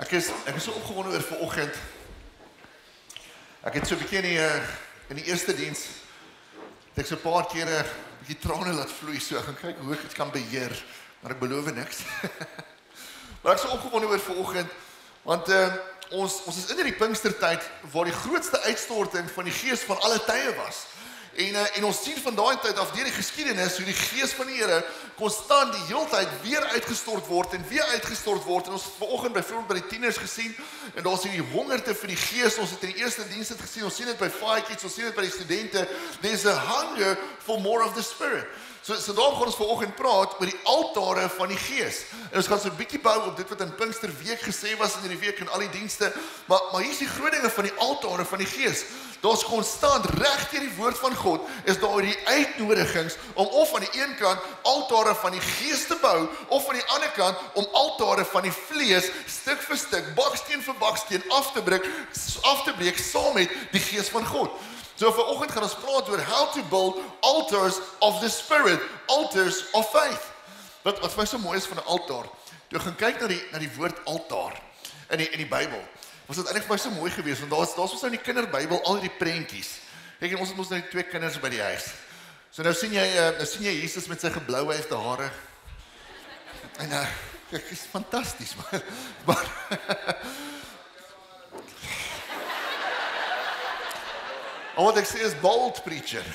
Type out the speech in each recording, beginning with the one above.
Ek is so opgewonde oor vanoggend. Ek het so 'n bietjie in die eerste diens het ek so 'n paar kere 'n bietjie trane laat vloei, so ek gaan kyk hoe ek dit kan beheer, maar ek beloof niks. Maar ek is so opgewonde oor vanoggend, want ons is in hierdie Pinkstertyd waar die grootste uitstorting van die Gees van alle tye was. En ons sien van daai tyd af deur die geskiedenis hoe die Gees van die Here konstant die heeltyd weer uitgestort word en weer uitgestort word. En ons het vanoggend byvoorbeeld by die tieners gesien en daar's hierdie hongerte vir die Gees. Ons het in die eerste diens dit gesien. Ons sien dit by Firekids, ons sien dit by die studente. There's a hunger for more of the Spirit. So daarom gaan ons vanoggend praat oor die altare van die Gees. En ons gaan so 'n bietjie bou op dit wat in Pinksterweek gesê was in hierdie week en al die dienste. Maar hier is die groot dinge van die altare van die Gees. Daar's konstant reg deur die woord van God is daar die uitnodigings om of aan die een kant altare van die Gees te bou of aan die ander kant om altare van die vlees stuk vir stuk, baksteen vir baksteen af te breek saam met die Gees van God. So vanoggend gaan ons praat oor how to build altars of the Spirit, altars of faith. Wat vir my so mooi is van 'n altaar, toe gaan kyk na die woord altaar in die Bybel. Was dit eintlik vir my so mooi geweest, want daar's ons nou in die kinderbybel al hierdie prentjies. Kyk, en ons het mos nou 2 kinders by die huis. So nou sien jy Jesus met sy geblouwyfde hare. En kyk, is fantasties, maar al wat ek sê is bold preacher.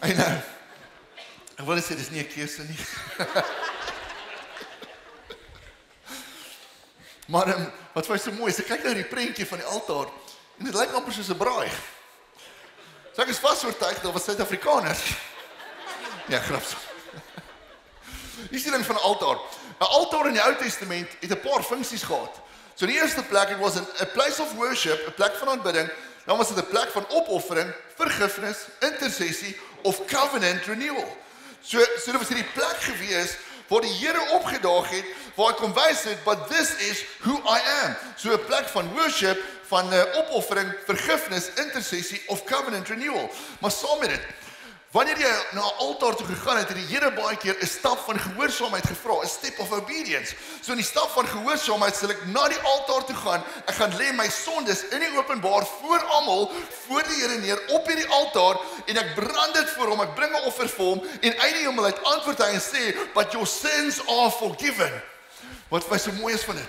En ek wil sê dis nie 'n keuse nie. Maar wat vir my so mooi is, ek kyk nou die prentjie van die altaar en dit lyk amper soos 'n braai. So ek is vasoortuig dat was Suid-Afrikaners. Ja, grapsie. Hier is die ding van 'n altaar. 'n Altaar in die Ou Testament het 'n paar funksies gehad. So die eerste plek, it was a place of worship, 'n plek van aanbidding. Dan was dit 'n plek van opoffering, vergifnis, intersessie of covenant renewal. So dit was hierdie plek gewees waar die Here opgedaag het, waar hy kom wys het, but this is who I am. So 'n plek van worship, van opoffering, vergifnis, intersessie of covenant renewal. Maar saam met dit, wanneer jy na 'n altaar toe gegaan het die Here baie keer 'n stap van gehoorsaamheid gevra, 'n step of obedience. So in die stap van gehoorsaamheid sal ek na die altaar toe gaan. Ek gaan lê my sondes in die openbaar voor almal, voor die Here neer op hierdie altaar en ek brand dit voor hom. Ek bring 'n offer vir hom en uit die hemel uit antwoord hy en sê, "But your sins are forgiven." Wat vir my so mooi is van dit.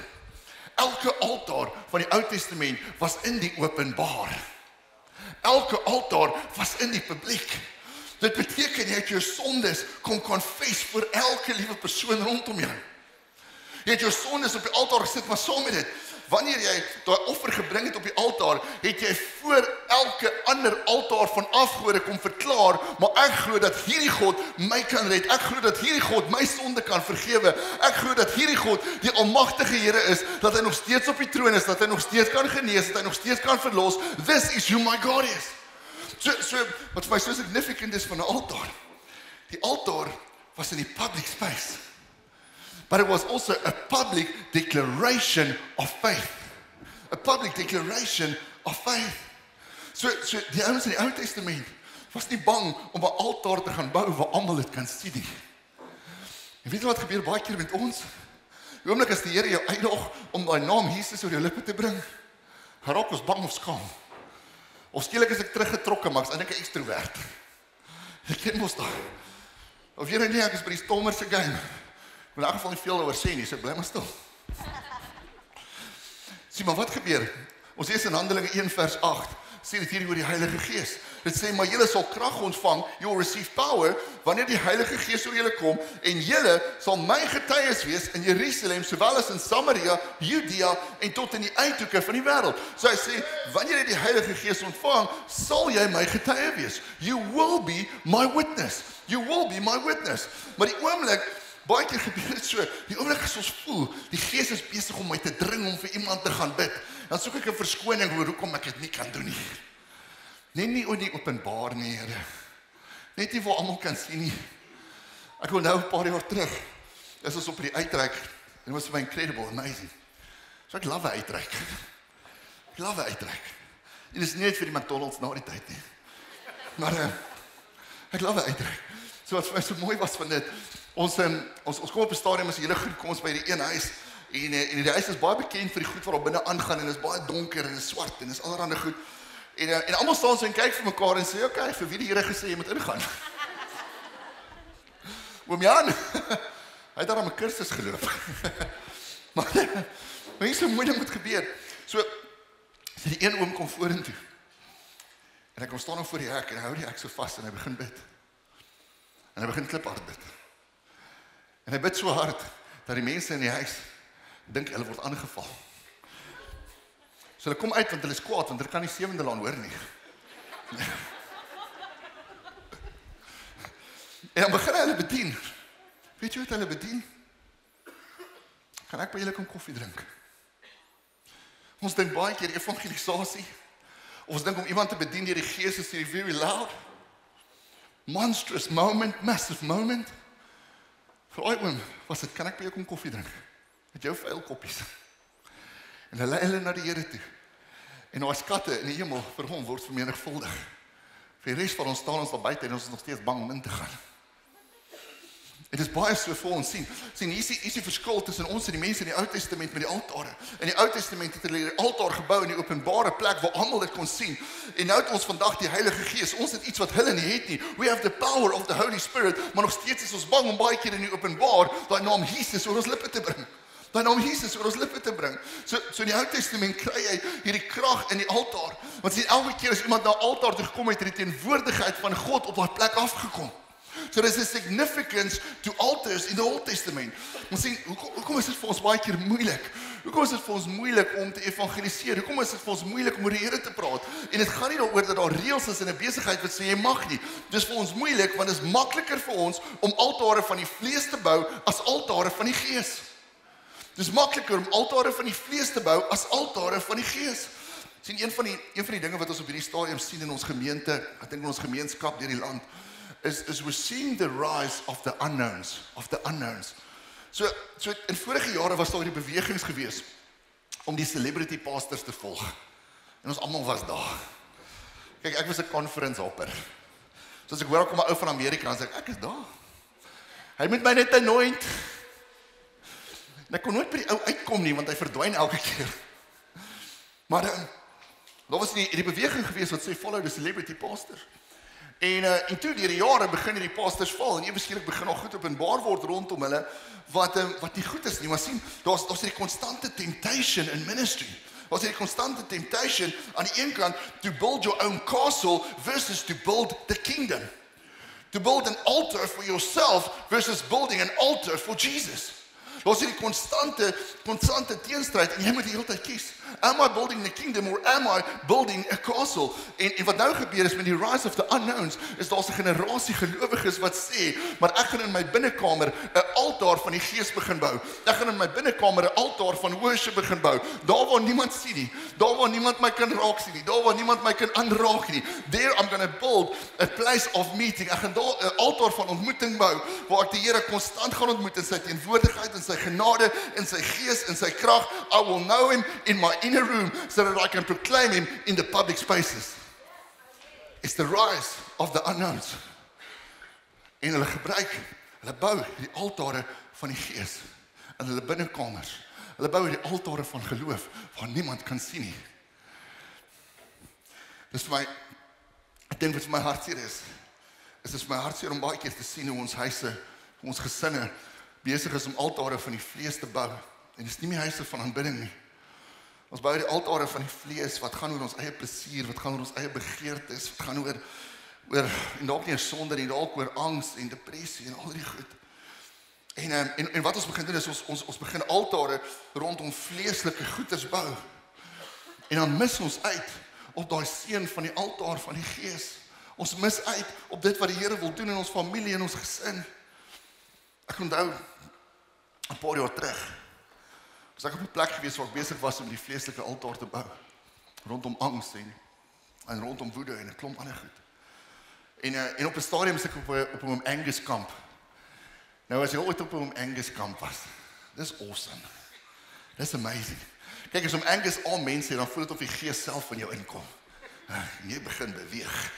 Elke altaar van die Ou Testament was in die openbaar. Elke altaar was in die publiek. Dit beteken jy het jou sondes kom confess voor elke liewe persoon rondom jou. Jy het jou sondes op die altaar gesit, maar saam met dit, wanneer jy daai offer gebring het op die altaar, het jy voor elke ander altaar van afgode kom verklaar, maar ek glo dat hierdie God my kan red. Ek glo dat hierdie God my sonde kan vergewe. Ek glo dat hierdie God die almagtige Here is, dat hy nog steeds op die troon is, dat hy nog steeds kan genees, dat hy nog steeds kan verlos. This is who my God is. So wat vir my so significant is van 'n altaar. Die altaar was in die public space. But it was also a public declaration of faith. A public declaration of faith. So die ouens in die Ou Testament was nie bang om 'n altaar te gaan bou waar almal dit kan sien nie. En weet jy wat gebeur baie keer met ons? Die oomblik as die Here jou uitdaag om daai naam Jesus oor jou lippe te bring, geraak ons bang of skaam. Of skielik is ek teruggetrokke, maar ek's eintlik 'n ekstrovert. Ek ken mos daai. Of jy nee, ek is by die Stormers se game. Ek wil in elk geval nie veel daaroor sê nie, so bly maar stil. Sien maar wat gebeur? Ons lees in Handelinge 1 vers 8, sê dit hier oor die Heilige Gees. Dit sê, maar julle sal krag ontvang, you will receive power, wanneer die Heilige Gees oor julle kom, en julle sal my getuies wees in Jerusalem, sowel as in Samaria, Judea, en tot in die uithoeke van die wêreld. So hy sê, wanneer jy die Heilige Gees ontvang, sal jy my getuie wees. You will be my witness. You will be my witness. Maar die oomblik, baie keer gebeur dit so, die oomblik as ons voel, die Gees is besig om my te dring om vir iemand te gaan bid, dan soek ek 'n verskoning oor hoekom ek dit nie kan doen nie. Nie oor die openbaar nie, Here. Net nie waar almal kan sien nie. Ek wil nou 'n paar jaar terug, is ons op die uitreik, en it was my incredible, amazing. So ek love 'n uitreik. Ek love 'n uitreik. En dit is nie net vir die McDonald's na die tyd nie. Maar ek love 'n uitreik. So wat vir my so mooi was van dit, ons kom op 'n stadium as die hele groep kom ons by die een huis en die huis is baie bekend vir die goed wat daar binne aangaan en dit is baie donker en dit is swart en dit is allerlei goed. En almal staan so en kyk vir mekaar en sê, "Oké, vir wie die Here gesê jy moet ingaan?" Oom Jan, hy het daar aan 'n kursus geloop. maar hier is 'n mooi ding wat gebeur. So die een oom kom vorentoe. En hy kom staan voor die hek en hy hou die hek so vas en hy begin bid. En hy begin kliphard bid. En hy bid so hard dat die mense in die huis dink hulle word aangeval. So hulle kom uit want hulle is kwaad want hulle kan nie sewende laan hoor nie. En dan begin hulle bedien. Weet jy wat hulle bedien? Kan ek by julle kom koffie drink? Ons dink baie keer evangelisasie. Ons dink om iemand te bedien deur die Gees is hierdie very loud. Monstrous moment, massive moment. Vir oom, was dit, kan ek by jou kom koffie drink? Met jou vuil koppies. En hulle lei hulle na die Here toe. En daar skatte in die hemel vir hom word vermenigvuldig. Vir die res van ons staan ons daar buite en ons is nog steeds bang om in te gaan. Dit is baie so vir ons sien. Hier is die verskil tussen ons en die mense in die Ou Testament met die altare. In die Ou Testament het hulle die altaar gebou in die openbare plek waar almal dit kon sien. En nou het ons vandag die Heilige Gees. Ons het iets wat hulle nie het nie. We have the power of the Holy Spirit, maar nog steeds is ons bang om baie keer in die openbaar daai naam Jesus oor ons lippe te bring. Daai naam Jesus oor ons lippe te bring. So in die Ou Testament kry jy hierdie krag in die altaar. Want sien elke keer as iemand na die altaar toe gekom het, het die teenwoordigheid van God op daai plek afgekom. So there's a significance to altars in the Old Testament. Ons sien, hoekom is dit vir ons baie keer moeilik? Hoekom is dit vir ons moeilik om te evangeliseer? Hoekom is dit vir ons moeilik om oor die Here te praat? En dit gaan nie daaroor dat daar reëls is in 'n besigheid wat sê jy mag nie. Dis vir ons moeilik want dit is makliker vir ons om altare van die vlees te bou as altare van die Gees. Dis makliker om altare van die vlees te bou as altare van die Gees. Sien een van die dinge wat ons op hierdie stadium sien in ons gemeente, ek dink in ons gemeenskap deur die land, is we're seeing the rise of the unknowns, So in vorige jare was daar hierdie bewegings gewees om die celebrity pastors te volg. En ons almal was daar. Kyk, ek was 'n conference hopper. So as ek hoor kom 'n ou van Amerika en sê ek is daar. Hy moet my net anoint. En ek kon nooit by die ou uitkom nie want hy verdwyn elke keer. Maar daar was die beweging gewees wat sê follow the celebrity pastor. En toe deur die jare begin hierdie pastors val en ewe skielik begin al goed openbaar word rondom hulle wat nie goed is nie. Maar sien, daar's hierdie konstante temptation in ministry. Daar's hierdie konstante temptation aan die een kant to build your own castle versus to build the kingdom. To build an altar for yourself versus building an altar for Jesus. Daar's hierdie konstante teenstryd en jy moet die hele tyd kies. Am I building the kingdom or am I building a castle? En wat nou gebeur is met die rise of the unknowns, is daar's 'n generasie gelowiges wat sê, maar ek gaan in my binnekamer 'n altaar van die Gees begin bou. Ek gaan in my binnekamer 'n altaar van worship begin bou. Daar waar niemand sien nie, daar waar niemand my kan raak sien nie, daar waar niemand my kan aanraak nie. There I'm going to build a place of meeting. Ek gaan daar 'n altaar van ontmoeting bou waar ek die Here konstant gaan ontmoet in sy teenwoordigheid en sy genade en sy Gees en sy krag. I will know him in my inner room so that I can proclaim him in the public spaces. It's the rise of the unknowns. En hulle bou die altare van die Gees in hulle binnekamers. Hulle bou die altare van geloof waar niemand kan sien nie. Dis vir my, ek dink wat vir my hartseer is dit vir my hartseer om baie keer te sien hoe ons huise, hoe ons gesinne besig is om altare van die vlees te bou. En dis nie meer huise van aanbidding nie. Ons bou die altare van die vlees wat gaan oor ons eie plesier, wat gaan oor ons eie begeertes, wat gaan oor en dalk nie 'n sonde nie, dalk oor angs en depressie en al die goed. En wat ons begin doen is ons begin altare rondom vleeslike goeders bou. En dan mis ons uit op daai seën van die altaar van die Gees. Ons mis uit op dit wat die Here wil doen in ons familie en ons gesin. Ek onthou 'n paar jaar terug was ek op 'n plek gewees waar ek besig was om die vleeslike altaar te bou rondom angs en rondom woede en 'n klomp ander goed. En op 'n stadium is ek op 'n Angus kamp. Nou as jy ooit op 'n Angus kamp was, dis awesome. Dis amazing. Kyk, as Angus al mense dan voel dit of die Gees self van jou inkom. En jy begin beweeg.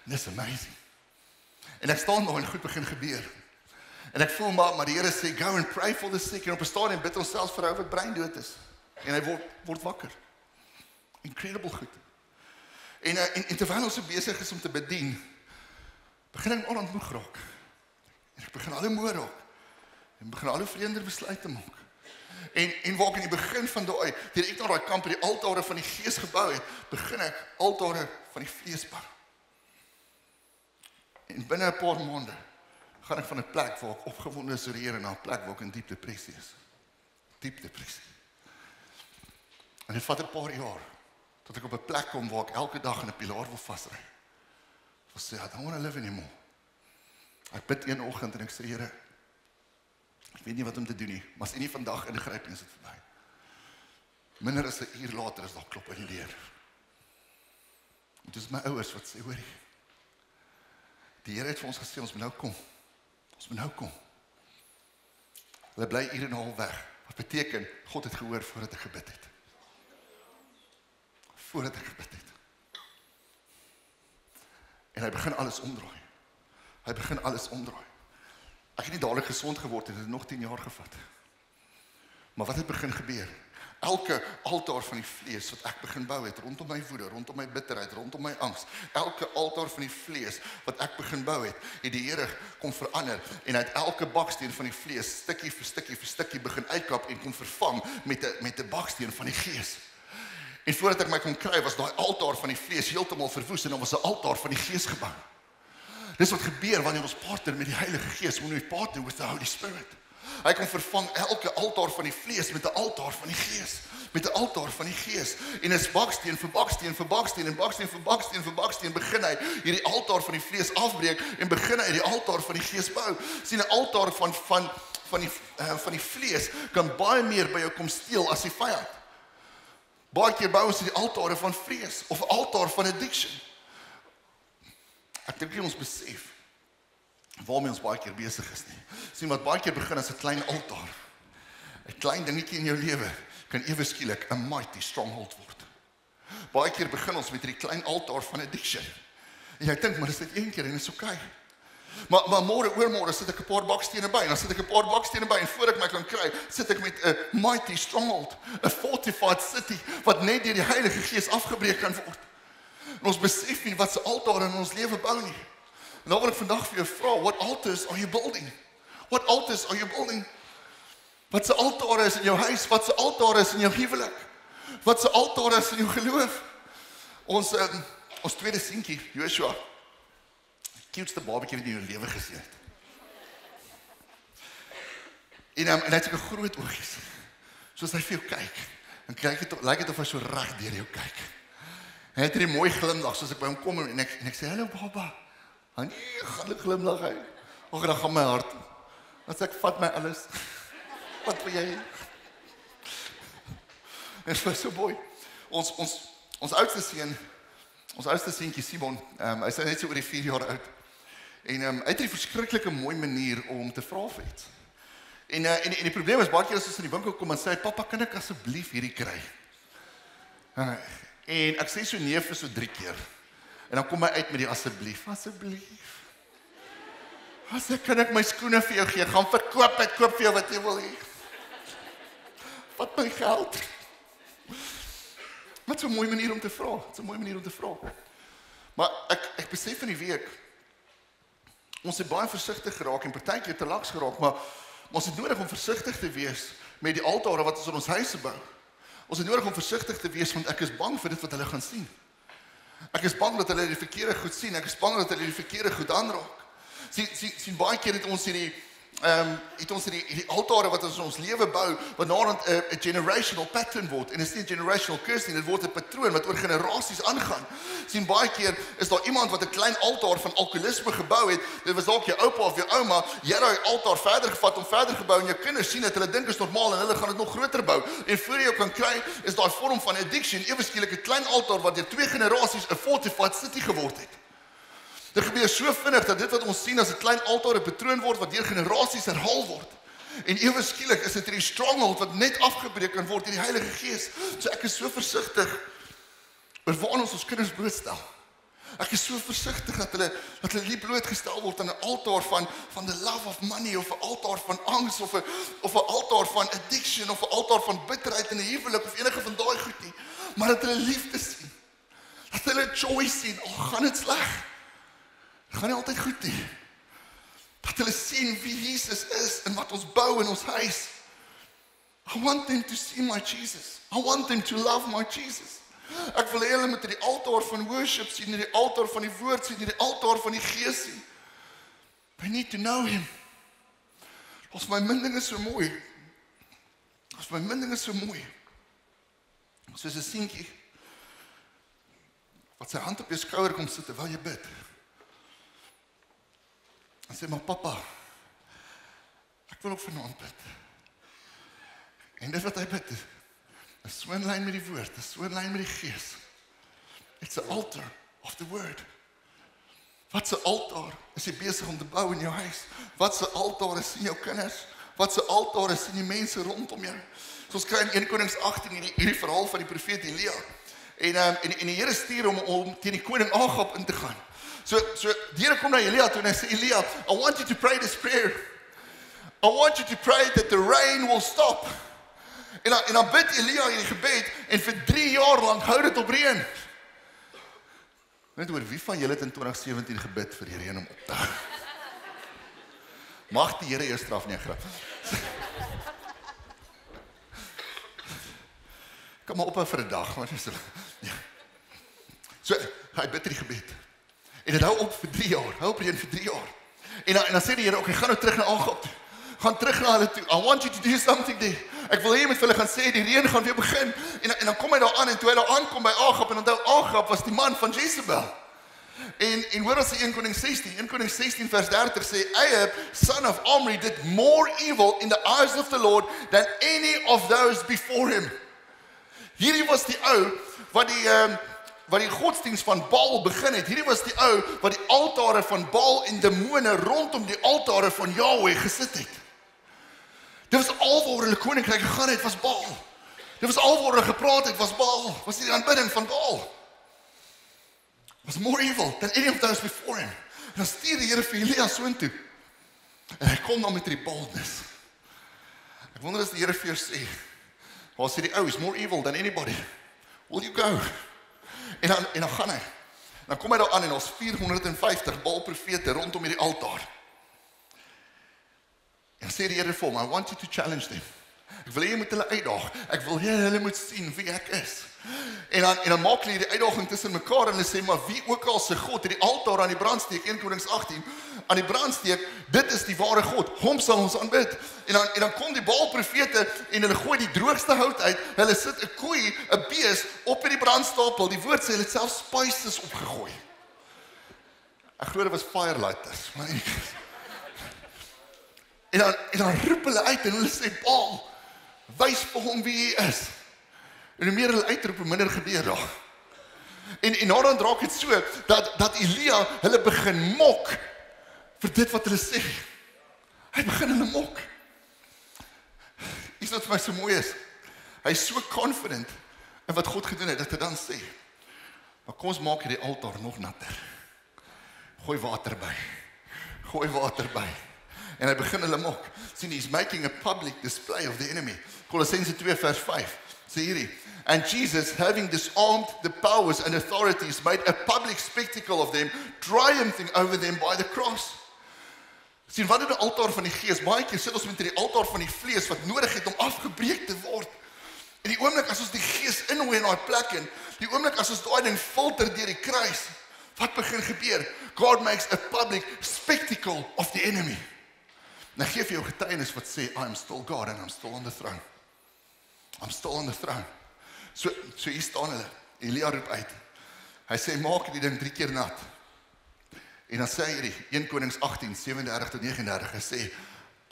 Dis amazing. En ek staan daar en goed begin gebeur. En ek voel maar die Here sê, go and pray for the sick. En op 'n stadium bid ons selfs vir ou wat breindood is. En hy word wakker. Incredible goed. En terwyl ons so besig is om te bedien, begin ek al ontmoeg raak. En ek begin al hoe moe raak. En begin al hoe vreemder besluite maak. En waar ek in die begin van daai, toe ek na daai kamp die altare van die Gees gebou het, begin ek altare van die vlees bou. En binne 'n paar maande gaan ek van 'n plek waar ek opgewonde is oor die Here na 'n plek waar ek in diep depressie is. Diep depressie. En dit vat 'n paar jaar tot ek op 'n plek kom waar ek elke dag in 'n pilaar wil vasry. Ek sê, I don't want to live anymore. Ek bid een oggend en ek sê, Here, ek weet nie wat om te doen nie, maar as U nie vandag ingryp nie, is dit verby. Minder as 'n uur later is daar klop aan die deur. En dit is my ouers wat sê, hoorie, die Here het vir ons gesê, ons moet nou kom. Ons moet nou kom. Hulle bly ure en 'n half weg. Wat beteken, God het gehoor voordat ek gebid het. Voordat ek gebid het. En hy begin alles omdraai. Hy begin alles omdraai. Ek het nie dadelik gesond geword en dit het nog 10 jaar gevat. Maar wat het begin gebeur? Elke altaar van die vlees wat ek begin bou het, rondom my woede, rondom my bitterheid, rondom my angs, elke altaar van die vlees wat ek begin bou het die Here kom verander, en hy het elke baksteen van die vlees, stukkie vir stukkie vir stukkie begin uitkap en kom vervang met 'n baksteen van die Gees. En voordat ek my kon kry, was daai altaar van die vlees heeltemal verwoes, en dan was 'n altaar van die Gees gebou. Dis wat gebeur wanneer ons partner met die Heilige Gees, when we partner with the Holy Spirit. Hy kan vervang elke altaar van die vlees met 'n altaar van die Gees. Met 'n altaar van die Gees. En is baksteen vir baksteen vir baksteen en baksteen vir baksteen vir baksteen begin hy hierdie altaar van die vlees afbreek en begin hy die altaar van die Gees bou. Sien, 'n altaar van die vlees kan baie meer by jou kom steel as die vyand. Baie keer bou ons die altare van vrees of 'n altaar van addiction. Ek dink ons besef waarmee ons baie keer besig is nie. Sien, wat baie keer begin as 'n klein altaar. 'n Klein dingetjie in jou lewe kan ewe skielik 'n mighty stronghold word. Baie keer begin ons met hierdie klein altaar van addiction. En jy dink, maar dis net een keer en dit is okay. Maar oormôre sit ek 'n paar bakstene by, en dan sit ek 'n paar bakstene by, en voor ek my kan kry, sit ek met 'n mighty stronghold, 'n fortified city, wat net deur die Heilige Gees afgebreek kan word. En ons besef nie wat se altare in ons lewe bou nie. En dan wil ek vandag vir jou vra, what altars are you building? What altars are you building? Wat se altare is in jou huis? Wat se altare is in jou huwelik? Wat se altare is in jou geloof? Ons tweede seentjie, Joshua, cuteste babatjie wat jy in jou lewe gesien het. En hy het 'n groot oogies. Soos hy vir jou kyk, en lyk dit of hy so reg deur jou kyk. Hy het 'n mooi glimlag, soos ek by hom kom en ek sê, hallo baba. En gaan glimlag hy. Och, dan gaan my hart. Dan sê ek, vat my alles. Wat wil jy? En dit was so mooi. Ons oudste seun, ons oudste seentjie Simon, hy is net so oor die 4 jaar oud. En hy het 'n verskriklike mooi manier om te vra vir iets. En die probleem is, baie keer as ons in die winkel kom en sê, papa, kan ek asseblief hierdie kry? En ek sê so nee vir so 3 keer. En dan kom hy uit met die asseblief. Asseblief. Kan ek my skoene vir jou gee? Gaan verkoop, ek koop vir jou wat jy wil hê. Wat my geld. Wat so 'n mooi manier om te vra. Wat so 'n mooi manier om te vra. Maar ek besef in die week, ons het baie versigtig geraak en partykeer te laks geraak, maar ons het nodig om versigtig te wees met die altare wat ons in ons huise bou. Ons het nodig om versigtig te wees, want ek is bang vir dit wat hulle gaan sien. Ek is bang dat hulle die verkeerde goed sien. Ek is bang dat hulle die verkeerde goed aanraak. Sien baie keer het ons hierdie altare wat ons in ons lewe bou, wat naderhand 'n generational pattern word. En dit is nie 'n generational curse nie, dit word 'n patroon wat oor generasies aangaan. Sien, baie keer is daar iemand wat 'n klein altaar van alkoholisme gebou het. Dit was dalk jou oupa of jou ouma. Jy het daai altaar verder gevat om verder gebou, en jou kinders sien dat hulle dink is normaal en hulle gaan dit nog groter bou. En voor jy kan kry, is daai vorm van addiction ewe skielik 'n klein altaar wat deur 2 generasies 'n fortified city geword het. Dit gebeur so vinnig dat dit wat ons sien as 'n klein altaar 'n patroon word wat deur generasies herhaal word. En ewe skielik is dit hierdie stronghold wat net afgebreek kan word deur die Heilige Gees. So ek is so versigtig oor waar ons kinders blootstel. Ek is so versigtig dat hulle nie blootgestel word aan 'n altaar van the love of money, of 'n altaar van angs, of 'n altaar van addiction, of 'n altaar van bitterheid in 'n huwelik, of enige van daai goed nie. Maar dat hulle liefde sien. Dat hulle joy sien, al gaan dit sleg. Dit gaan nie altyd goed nie. Dat hulle sien wie Jesus is en wat ons bou in ons huis. I want them to see my Jesus. I want them to love my Jesus. Ek wil hê hulle moet die altaar van worship sien, die altaar van die woord sien, die altaar van die gees sien. They need to know him. Ons my minding is so mooi. Ons my minding is so mooi. Soos 'n seentjie wat sy hand op jou skouer kom sit terwyl jy bid. En sê, maar papa, ek wil ook vanaand bid. En dit wat hy bid is so in lyn met die woord, is so in lyn met die gees. It's an altar of the word. Wat 'n altaar is jy besig om te bou in jou huis? Wat 'n altaar is in jou kinders? Wat 'n altaar is in die mense rondom jou? So ons kry in 1 Konings 18 hierdie verhaal van die profeet Elia. En die Here stuur hom om teen die koning Agab in te gaan. So die Here kom na Elia toe en hy sê, Elia, I want you to pray this prayer. I want you to pray that the rain will stop. En dan bid Elia hierdie gebed en vir 3 jaar lank hou dit op reën. Net oor wie van julle het in 2017 gebid vir die reën om op te hou? Mag die Here jou straf nie, grap. Kom maar ophou vir 'n dag, maar dis ja. So hy bid hierdie gebed. En dit hou op vir 3 jaar. Hou op reën vir 3 jaar. En dan sê die Here, okay, gaan nou terug na Agab toe. Gaan terug na hulle toe. I want you to do something there. Ek wil hê jy moet vir hulle gaan sê die reën gaan weer begin. En dan kom hy daar aan en toe hy daar aankom by Agab en onthou Agab was die man van Jezebel. En hoor ons in 1 Konings 16. 1 Konings 16 vers 30 sê Ahab, son of Omri, did more evil in the eyes of the Lord than any of those before him. Hierdie was die ou wat die godsdienst van Baal begin het. Hierdie was die ou wat die altare van Baal en demone rondom die altare van Yahweh gesit het. Dit was alwaar hulle koninkryk gegaan het, was Baal. Dit was alwaar hulle gepraat het, was Baal. Was die aanbidding van Baal. Was more evil than any of those before him. En dan stuur die Here vir Elia soontoe. En hy kom dan met die boldness. Ek wonder as die Here vir jou sê, waar sê die ou, is more evil than anybody. Will you go? En dan gaan hy. Dan kom hy daar aan en ons 450 Baal profete rondom hierdie altaar. En sê die Here vir hom, I want you to challenge them. Ek wil hê jy moet hulle uitdaag. Ek wil hê hulle moet sien wie ek is. En dan maak hulle die uitdaging tussen mekaar en hulle sê, maar wie ook al se God het die altaar aan die brandsteek, 1 Konings 18, aan die brandsteek, dit is die ware God, hom sal ons aanbid. En dan kom die Baal profete en hulle gooi die droogste hout uit, hulle sit 'n koei, 'n bees op by die brandstapel, die woord sê hulle het self spices opgegooi. Ek glo dit was firelighters, maar en dan roep hulle uit en hulle sê, Baal, wys vir hom wie hy is. En hoe meer hulle uitroep, hoe minder gebeur daar. En naderhand raak dit so, dat Elia hulle begin mok vir dit wat hulle sê. Hy begin hulle mok. Iets wat vir my so mooi is, hy is so confident in wat God gedoen het, dat hy dan sê, maar kom ons maak hierdie altaar nog natter. Gooi water by. Gooi water by. En hy begin hulle mok. Sien, he's making a public display of the enemy. Kolossense 2 vers 5. Sê hierdie, and Jesus, having disarmed the powers and authorities, made a public spectacle of them, triumphing over them by the cross. Sien, wat is die altaar van die gees? Baie keer sit ons met die altaar van die vlees, wat nodig het om afgebreek te word. En die oomblik as ons die gees inhooi in daai plek in, die oomblik as ons daai ding filter deur die kruis, wat begin gebeur? God makes a public spectacle of the enemy. Nou gee vir jou getuienis wat sê, I'm still God and I'm still on the throne. I'm still on the throne. So hier staan hulle. Elia roep uit. Hy sê, maak die ding 3 keer nat. En dan sê hy, 1 Konings 18, 37 tot 39, hy sê,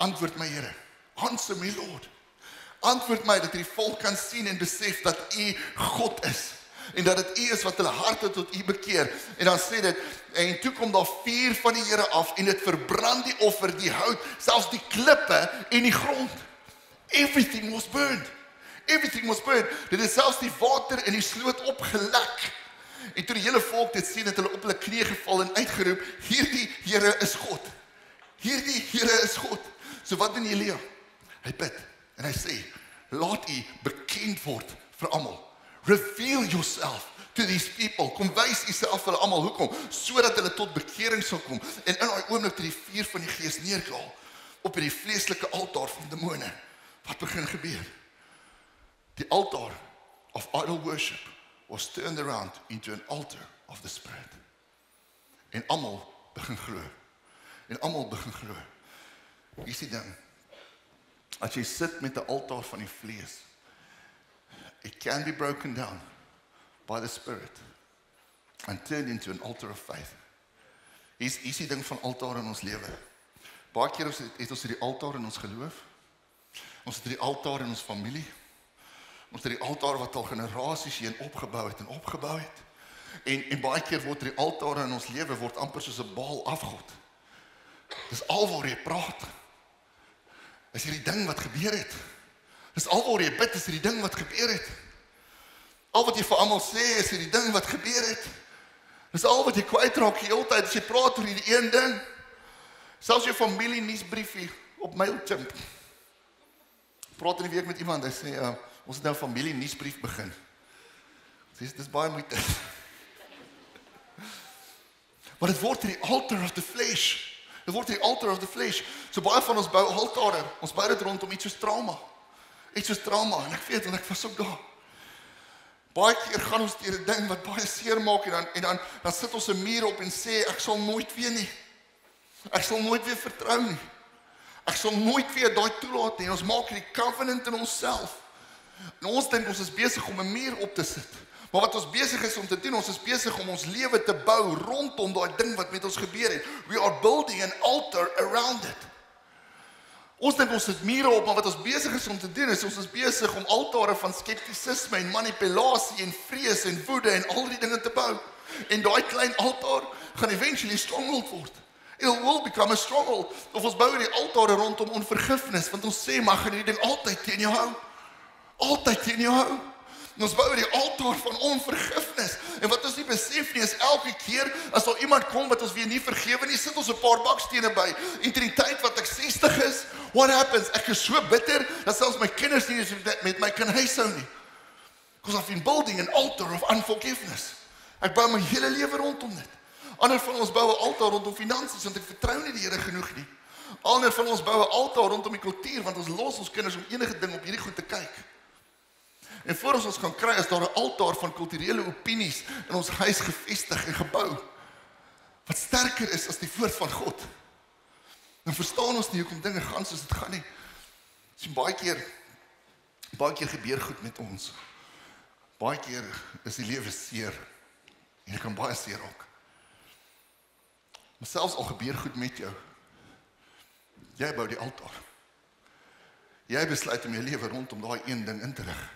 antwoord my Here, answer me Lord. Antwoord my, dat die volk kan sien en besef dat U God is. En dat dit U is wat hulle harte tot U bekeer. En dan sê dit, en toe kom daar vuur van die Here af, en dit verbrand die offer, die hout, selfs die klippe en die grond. Everything was burned. Everything was burned. Dit het selfs die water in die sloot opgelek. En toe die hele volk dit sien, het hulle op hulle knieë geval en uitgeroep, hierdie Here is God. Hierdie Here is God. So wat doen Elia? Hy bid en hy sê, laat U bekend word vir almal. Reveal yourself to these people. Kom wys U self vir hulle almal. Hoekom? Sodat hulle tot bekering sal kom. En in daai oomblik toe die vuur van die Gees neerdaal op hierdie vleeslike altaar van demone, wat begin gebeur? Die altaar of idol worship was turned around into an altar of the Spirit. En almal begin glo. En almal begin glo. Hier is die ding. As jy sit met 'n altaar van die vlees, it can be broken down by the Spirit and turned into an altar of faith. Hier is die ding van altaar in ons lewe. Baie keer het ons hierdie altaar in ons geloof. Ons het hierdie altaar in ons familie. Ons het die altaar wat al generasies heen opgebou het. En baie keer word die altaar in ons lewe word amper soos 'n Baal afgod. Dis alwaar jy praat. Is hierdie ding wat gebeur het. Dis alwaar jy bid, is hierdie ding wat gebeur het. Al wat jy vir almal sê, is hierdie ding wat gebeur het. Dis al wat jy kwytraak die hele tyd, as jy praat oor hierdie een ding. Selfs jou familie nuusbriefie op Mailchimp. Praat in die week met iemand, hy sê, ons het nou 'n familie nuusbrief begin. Dis baie moeite. Maar dit word die altar of the flesh. Dit word die altar of the flesh. So baie van ons bou altare. Ons bou dit rondom iets soos trauma. Iets soos trauma. En ek weet, want ek was ook daar. Baie keer gaan ons deur 'n ding wat baie seer maak en dan sit ons 'n muur op en sê, ek sal nooit weer nie. Ek sal nooit weer vertrou nie. Ek sal nooit weer daai toelaat nie. Ons maak hierdie covenant in onsself. En ons dink ons is besig om 'n muur op te sit. Maar wat ons besig is om te doen, ons is besig om ons lewe te bou rondom daai ding wat met ons gebeur het. We are building an altar around it. Ons dink ons sit mure op, maar wat ons besig is om te doen is ons is besig om altare van skeptisisme en manipulasie en vrees en woede en al die dinge te bou. En daai klein altaar gaan eventually stronghold word. It will become a stronghold. Of ons bou die altare rondom onvergifnis, want ons sê maar gaan hierdie ding altyd teen jou hou. Altyd teen jou hou. En ons bou die altaar van onvergifnis. En wat ons nie besef nie is elke keer as daar iemand kom wat ons weer nie vergewe nie, sit ons 'n paar bakstene by. En teen die tyd wat ek 60 is, what happens? Ek is so bitter dat selfs my kinders nie met my kan huishou nie. Because I've been building an altar of unforgiveness. Ek bou my hele lewe rondom dit. Ander van ons bou 'n altaar rondom finansies want ek vertrou nie die Here genoeg nie. Ander van ons bou 'n altaar rondom die kultuur want ons los ons kinders om enige ding op hierdie goed te kyk. En voor ons gaan kry is daar 'n altaar van kulturele opinies in ons huis gevestig en gebou wat sterker is as die woord van God. Dan verstaan ons nie hoekom dinge gaan soos dit gaan nie. Sien baie keer gebeur goed met ons. Baie keer is die lewe seer en dit kan baie seer raak. Maar selfs al gebeur goed met jou, jy bou die altaar. Jy besluit om jou lewe rondom daai een ding in te rig.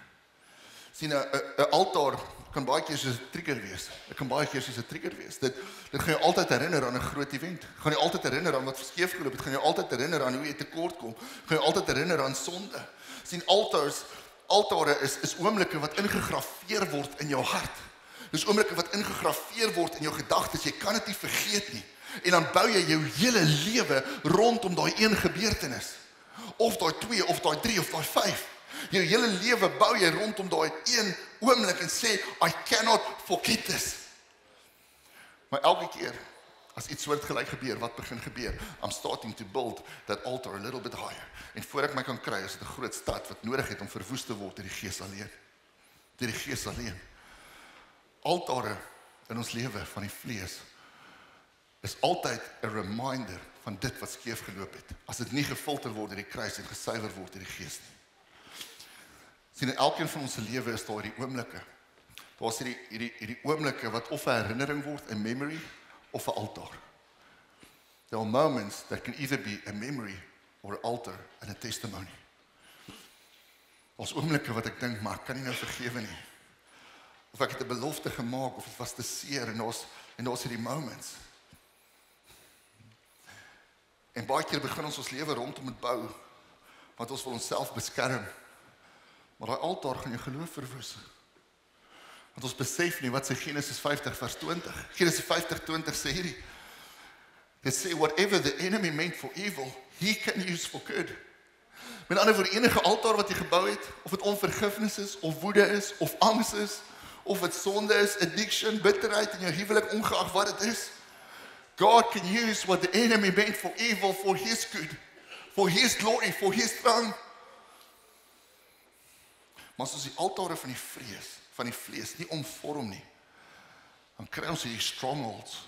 Sien, 'n altaar kan baie keer soos 'n trigger wees. Dit kan baie keer soos 'n trigger wees. Dit gaan jou altyd herinner aan 'n groot event. Gaan jou altyd herinner aan wat skeef geloop het. Gaan jou altyd herinner aan hoe jy tekort kom. Gaan jou altyd herinner aan sonde. Sien, altare is oomblikke wat ingegrafeer word in jou hart. Dis oomblikke wat ingegrafeer word in jou gedagtes. Jy kan dit nie vergeet nie. En dan bou jy jou hele lewe rondom daai een gebeurtenis. Of daai 2 of daai 3 of daai 5. Jou hele lewe bou jy rondom daai een oomblik en sê, I cannot forget this. Maar elke keer, as iets soortgelyk gebeur, wat begin gebeur? I'm starting to build that altar a little bit higher. En voor ek my kan kry, is dit 'n groot stad wat nodig het om verwoes te word deur die Gees alleen. Deur die Gees alleen. Altare in ons lewe van die vlees is altyd 'n reminder van dit wat skeef geloop het. As dit nie gefilter word deur die kruis en gesuiwer word deur die Gees nie. Sien, in elkeen van ons se lewe is daar hierdie oomblikke. Daar is hierdie oomblikke wat of 'n herinnering word, 'n memory, of 'n altaar. There are moments that can either be a memory or an altar and a testimony. Daar's oomblikke wat ek dink, maar ek kan nie nou vergewe nie. Of ek het 'n belofte gemaak, of dit was te seer, en daar's hierdie moments. En baie keer begin ons lewe rondom dit bou, want ons wil onsself beskerm. Maar daai altaar gaan jou geloof verwoes. Want ons besef nie wat sê Genesis 50 vers 20. Genesis 50:20 sê hierdie. Dit sê, whatever the enemy meant for evil, he can use for good. Met ander woorde, enige altaar wat jy gebou het, of dit onvergifnis is, of woede is, of angs is, of dit sonde is, addiction, bitterheid in jou huwelik, ongeag wat dit is, God can use what the enemy meant for evil for his good, for his glory, for his throne. Maar as ons die altare van die vlees nie omvorm nie, dan kry ons hierdie strongholds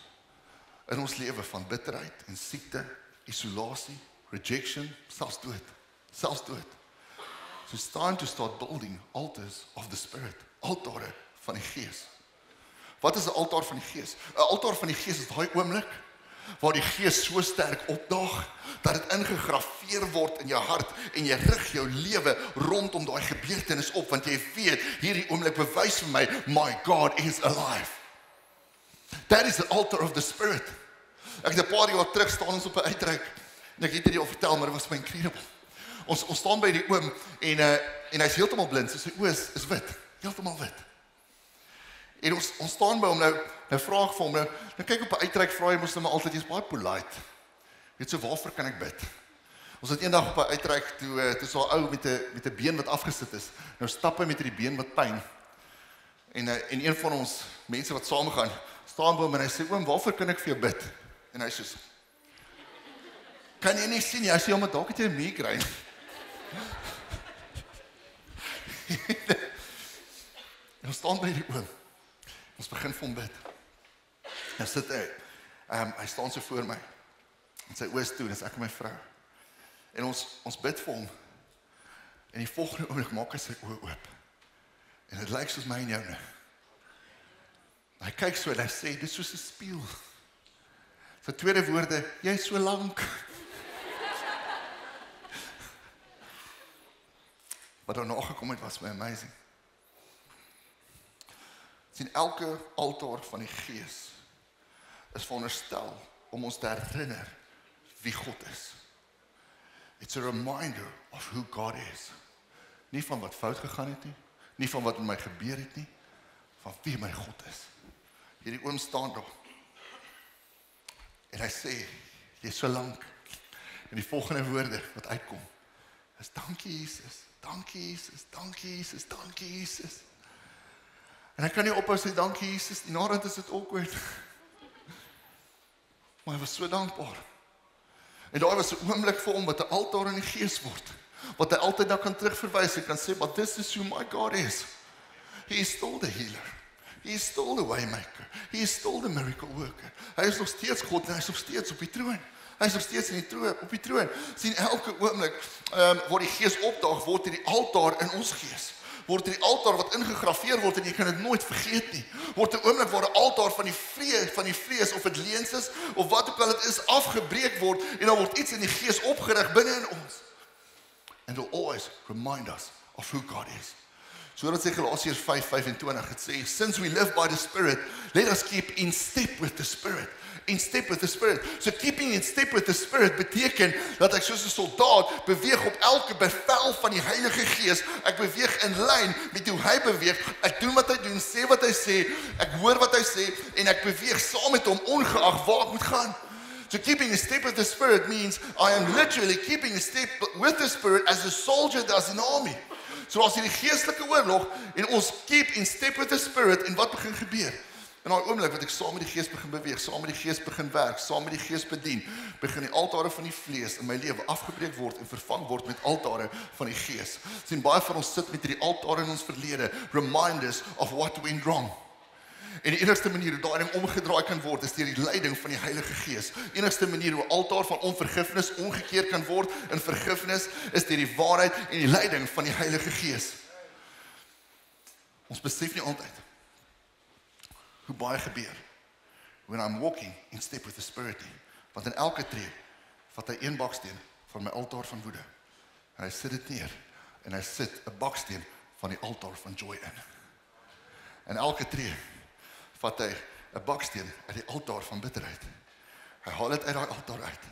in ons lewe van bitterheid en siekte, isolasie, rejection, selfs dood. So it's time to start building altars of the Spirit, altare van die Gees. Wat is 'n altaar van die Gees? 'n Altaar van die Gees is daai oomblik waar die Gees so sterk opdaag dat dit ingegrafeer word in jou hart en jy rig jou lewe rondom daai gebeurtenis op, want jy weet, hierdie oomblik bewys vir my God is alive. That is the altar of the Spirit. Ek het 'n paar jaar terug staan ons op 'n uitreik en ek het dit al vertel, maar dit was my incredible. Ons staan by die oom en hy's heeltemal blind, so sy oë is wit, heeltemal wit. En ons staan by hom nou vra ek vir hom, nou kyk op 'n uitreik, vra jy mos nou maar altyd, jy's baie polite. Weet so, waarvoor kan ek bid? Ons het eendag op 'n uitreik toe so 'n ou met 'n been wat afgesit is. Nou stap hy met hierdie been wat pyn. En een van ons mense wat saamgaan, staan by hom en hy sê, oom, waarvoor kan ek vir jou bid? En hy sê, kan jy nie sien nie, hy sê, ja, maar dalk het jy 'n migraine. En ons staan by die oom. Ons begin vir hom bid. Nou sit hy staan so voor my. En sy oë is toe, dis ek en my vrou. En ons bid vir hom. En die volgende oomblik maak hy sy oë oop. En dit lyk soos my en joune. Hy kyk so en hy sê, dit is soos 'n spieël. Sy tweede woorde, jy is so lank. Wat daarna gekom het, was my amazing. Sien, elke altaar van die Gees is veronderstel om ons te herinner wie God is. It's a reminder of who God is. Nie van wat fout gegaan het nie, nie van wat met my gebeur het nie, van wie my God is. Hierdie oom staan daar. En hy sê, jy is so lank. En die volgende woorde wat uitkom, is dankie Jesus, dankie Jesus, dankie Jesus, dankie Jesus. En hy kan nie ophou sê dankie Jesus, en naderhand is dit awkward. Maar hy was so dankbaar. En daar was 'n oomblik vir hom wat 'n altaar in die Gees word, wat hy altyd daar kan terugverwys. Hy kan sê, but this is who my God is. He is still the healer. He is still the waymaker. He is still the miracle worker. Hy is nog steeds God en hy is nog steeds op die troon. Hy is nog steeds op die troon. Sien, elke oomblik waar die Gees opdaag, word hierdie altaar in ons gees. Word hierdie altaar wat ingegrafeer word en jy kan dit nooit vergeet nie. Word 'n oomblik waar 'n altaar van die vlees of dit leens is of wat ook al dit is afgebreek word en dan word iets in die Gees opgerig binne in ons. And will always remind us of who God is. So dat sê Galasiërs 5:25, het sê, since we live by the Spirit, let us keep in step with the Spirit. In step with the Spirit. So keeping in step with the Spirit beteken dat ek soos 'n soldaat beweeg op elke bevel van die Heilige Gees. Ek beweeg in lyn met hoe hy beweeg. Ek doen wat hy doen, sê wat hy sê, ek hoor wat hy sê en ek beweeg saam met hom ongeag waar ek moet gaan. So keeping in step with the Spirit means I am literally keeping in step with the Spirit as a soldier does in the army. So as hierdie geestelike oorlog en ons keep in step with the Spirit en wat begin gebeur? In daai oomblik wat ek saam met die Gees begin beweeg, saam met die Gees begin werk, saam met die Gees bedien, begin die altare van die vlees in my lewe afgebreek word en vervang word met altare van die Gees. Sien, baie van ons sit met hierdie altare in ons verlede, reminders of what went wrong. En die enigste manier hoe daai ding omgedraai kan word, is deur die leiding van die Heilige Gees. Die enigste manier hoe 'n altaar van onvergifnis omgekeer kan word in vergifnis, is deur die waarheid en die leiding van die Heilige Gees. Ons besef nie altyd hoe baie gebeur when I'm walking in step with the Spirit. Want in elke tree vat hy een baksteen van my altaar van woede. En hy sit dit neer en hy sit 'n baksteen van die altaar van joy in. En elke tree vat hy 'n baksteen uit die altaar van bitterheid. Hy haal dit uit daai altaar uit.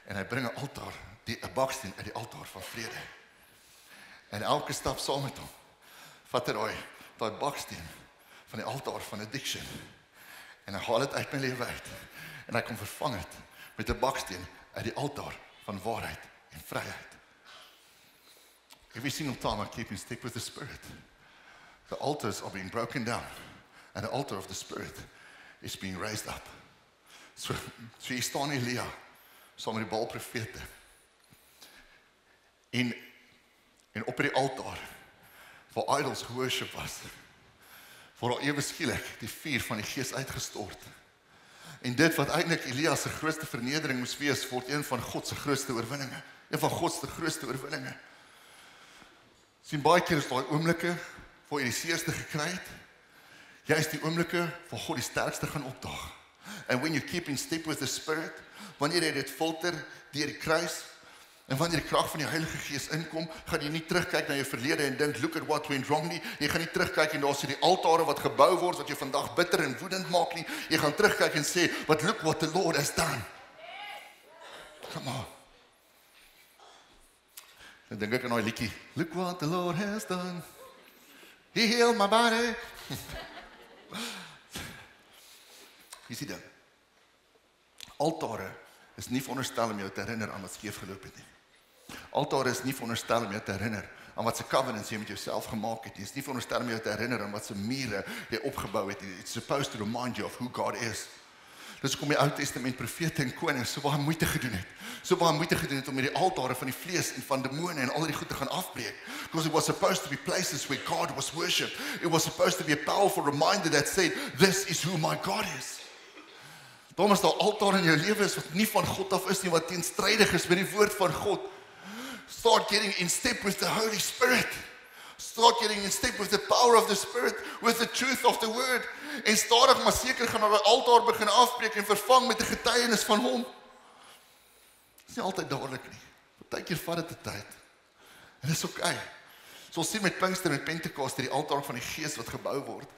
En hy bring 'n altaar, 'n baksteen uit die altaar van vrede. En elke stap saam met hom vat hy daai baksteen van die altaar van addiction. En hy haal dit uit my lewe uit. En hy kom vervang het met 'n baksteen uit die altaar van waarheid en vryheid. Every single time I keep in step with the Spirit, the altars are being broken down, and the altar of the Spirit is being raised up. So hier staan Elia, saam met die Baal profete, en op die altaar, waar idols geworship was, waar daar ewe skielik die vuur van die Gees uitgestort. En dit wat eintlik Elia se grootste vernedering moes wees, word een van God se grootste oorwinninge. Een van God se grootste oorwinninge. Sien, baie keer is daai oomblikke waar jy die seerste gekry het, jy is die oomblikke waar God die sterkste gaan opdaag. And when you keep in step with the Spirit, wanneer jy dit filter deur die kruis, en wanneer die krag van die Heilige Gees inkom, gaan jy nie terugkyk na jou verlede en dink, look at what went wrong nie. Jy gaan nie terugkyk en daar is die altare wat gebou word, wat jy vandag bitter en woedend maak nie. Jy gaan terugkyk en sê, but look what the Lord has done. Come on. Dan dink ek aan daai liedjie, look what the Lord has done. He healed my body. Jy sien dan, altare is nie veronderstel om jou te herinner aan wat skeef geloop het nie. Altare is nie veronderstel om jou te herinner aan wat se covenants jy met jouself gemaak het nie. Dit is nie veronderstel om jou te herinner aan wat se mure jy opgebou het nie. It's supposed to remind you of who God is. Dis hoekom die Ou Testament profete en konings so baie moeite gedoen het. So baie moeite gedoen het om met die altare van die vlees en van demone en al die goed te gaan afbreek. Because it was supposed to be places where God was worshipped. It was supposed to be a powerful reminder that said, this is who my God is. Daarom as daar altaar in jou lewe is wat nie van God af is nie, wat teenstrydig is met die woord van God. Start getting in step with the Holy Spirit. Start getting in step with the power of the Spirit, with the truth of the word. En stadig maar seker gaan na die altaar begin afbreek en vervang met 'n getuienis van hom. Dit is nie altyd dadelik nie. Partykeer vat dit 'n tyd. En dit is okay. So ons sien met Pinkster en Pentekoste die altaar van die Gees wat gebou word.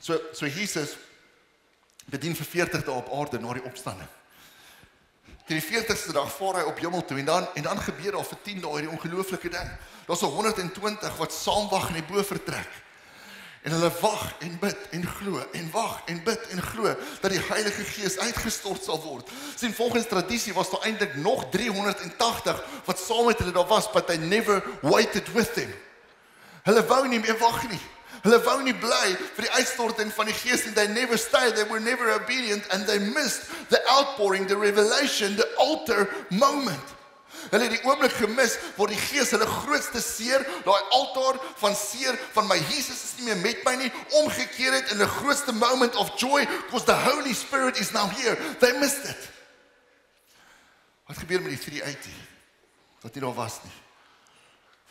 So Jesus bedien vir 40 dae op aarde na die opstanding. Teen die 40ste dag vaar hy op hemel toe en dan gebeur daar vir 10 dae hierdie ongelooflike ding. Daar's 120 wat saamwag in die bo vertrek. En hulle wag en bid en glo en wag en bid en glo dat die Heilige Gees uitgestort sal word. Sien, volgens tradisie was daar eintlik nog 380 wat saam met hulle daar was, but they never waited with them. Hulle wou nie meer wag nie. Hulle wou nie bly vir die uitstorting van die Gees en they never stayed, they were never obedient and they missed the outpouring, the revelation, the altar moment. Hulle het die oomblik gemis waar die Gees hulle grootste seer, daai altaar van seer van my Jesus is nie meer met my nie, omgekeer het in the grootste moment of joy because the Holy Spirit is now here. They missed it. Wat gebeur met die 380 wat nie daar was nie?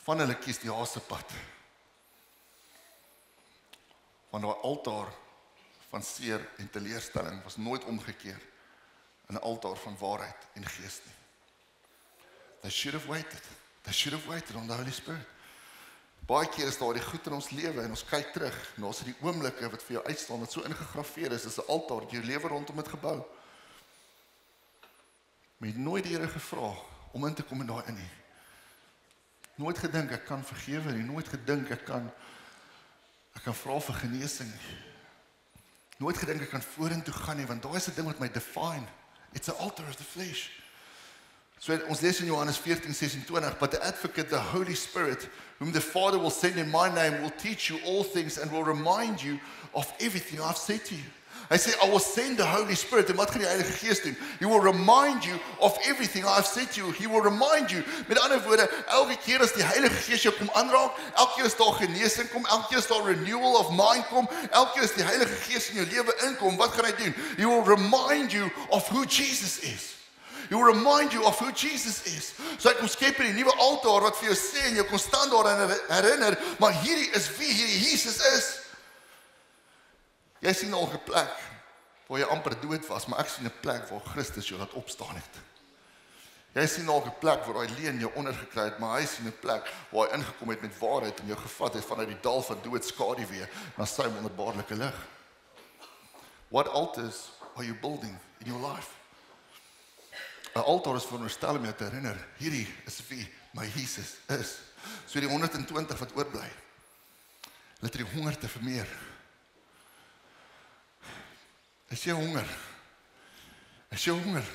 Van hulle kies die haasepad. Want daai altaar van seer en teleurstelling was nooit omgekeer in 'n altaar van waarheid en gees nie. They should have waited. They should have waited on the Holy Spirit. Baie keer is daar die goed in ons lewe en ons kyk terug en daar's die oomblikke wat vir jou uitstaan wat so ingegraveer is, 'n altaar wat jou lewe rondom dit gebou. Maar jy het nooit die Here gevra om in te kom in daai in nie. Nooit gedink ek kan vergewe nie, nooit gedink ek kan vra vir genesing nie. Nooit gedink ek kan vorentoe gaan nie, want daai is 'n ding wat my define. It's an altar of the flesh. So ons lees in Johannes 14:26, but the advocate, the Holy Spirit, whom the Father will send in my name, will teach you all things and will remind you of everything I've said to you. Hy sê, I will send the Holy Spirit. En wat gaan die Heilige Gees doen? He will remind you of everything I've said to you. He will remind you. Met ander woorde, elke keer as die Heilige Gees jou kom aanraak, elke keer as daar genesing kom, elke keer as daar renewal of mind kom, elke keer as die Heilige Gees in jou lewe inkom, wat gaan hy doen? He will remind you of who Jesus is. He will remind you of who Jesus is. So hy kom skep in die nuwe altaar wat vir jou sê en jou konstant daaraan herinner, maar hierdie is wie hierdie Jesus is. Jy sien al 'n plek waar jy amper dood was, maar ek sien 'n plek waar Christus jou laat opstaan het. Jy sien al 'n plek waar hy leen jou ondergekry het, maar hy sien 'n plek waar hy ingekom het met waarheid en jou gevat het vanuit die dal van dood skaduwee na sy wonderbaarlike lig. What altars are you building in your life? 'n Altaar is veronderstel om jou te herinner, hierdie is wie my Jesus is. So die 120 wat oorbly, hulle het die honger te vermeer. Is jy honger? Is jy honger?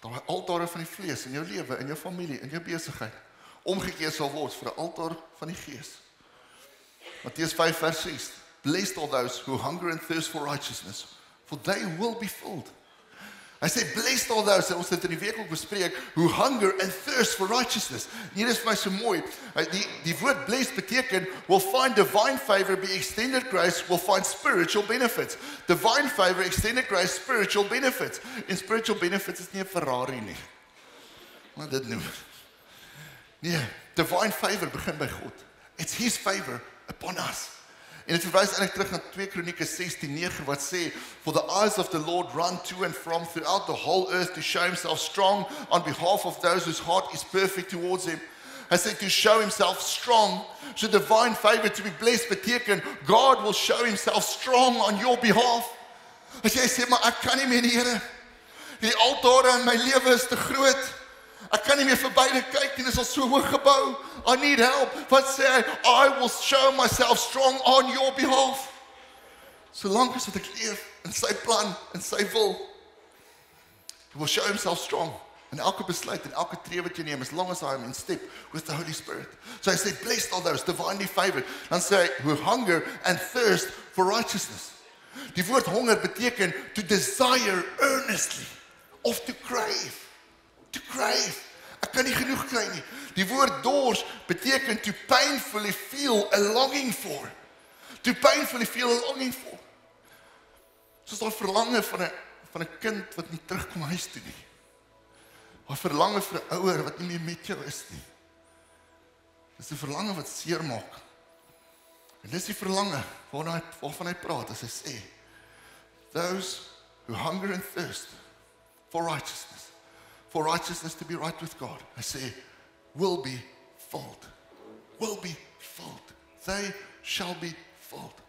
Daai altare van die vlees in jou lewe, in jou familie, in jou besigheid, omgekeer sal word vir 'n altaar van die gees. Matteus 5 vers 6. Blessed are those who hunger and thirst for righteousness, for they will be filled. Hy sê, blessed are those, en ons het in die week ook bespreek, who hunger and thirst for righteousness. Hier is vir my so mooi, die woord blessed beteken, will find divine favor, be extended grace, will find spiritual benefits. Divine favor, extended grace, spiritual benefits. En spiritual benefits is nie 'n Ferrari nie. Maar dit noem. Nee, divine favor begin by God. It's His favor upon us. En dit verwys eintlik terug na 2 Kronieke 16:9 wat sê, for the eyes of the Lord run to and from throughout the whole earth to show Himself strong on behalf of those whose heart is perfect towards Him. Hy sê to show Himself strong. So divine favor, to be blessed beteken, God will show Himself strong on your behalf. As jy sê, maar ek kan nie meer, Here. Die altare in my lewe is te groot. Ek kan nie meer verby dit kyk nie, dit is al so hoog gebou. I need help. Wat sê hy? I will show myself strong on your behalf. Solank as wat ek leef in sy plan, in sy wil, He will show Himself strong. In elke besluit, in elke tree wat jy neem, as long as I am in step with the Holy Spirit. So hy sê, blessed are those, divinely favored. Dan sê hy, who hunger and thirst for righteousness. Die woord honger beteken to desire earnestly, of to crave. To crave. Ek kan nie genoeg kry nie. Die woord dors beteken to painfully feel a longing for. To painfully feel a longing for. Soos daai verlange van 'n kind wat nie terugkom huis toe nie. Daai verlange vir 'n ouer wat nie meer met jou is nie. Dis 'n verlange wat seer maak. En dis die verlange waarvan hy praat as hy sê, those who hunger and thirst for righteousness to be right with God, I say, will be filled. Will be filled. They shall be filled.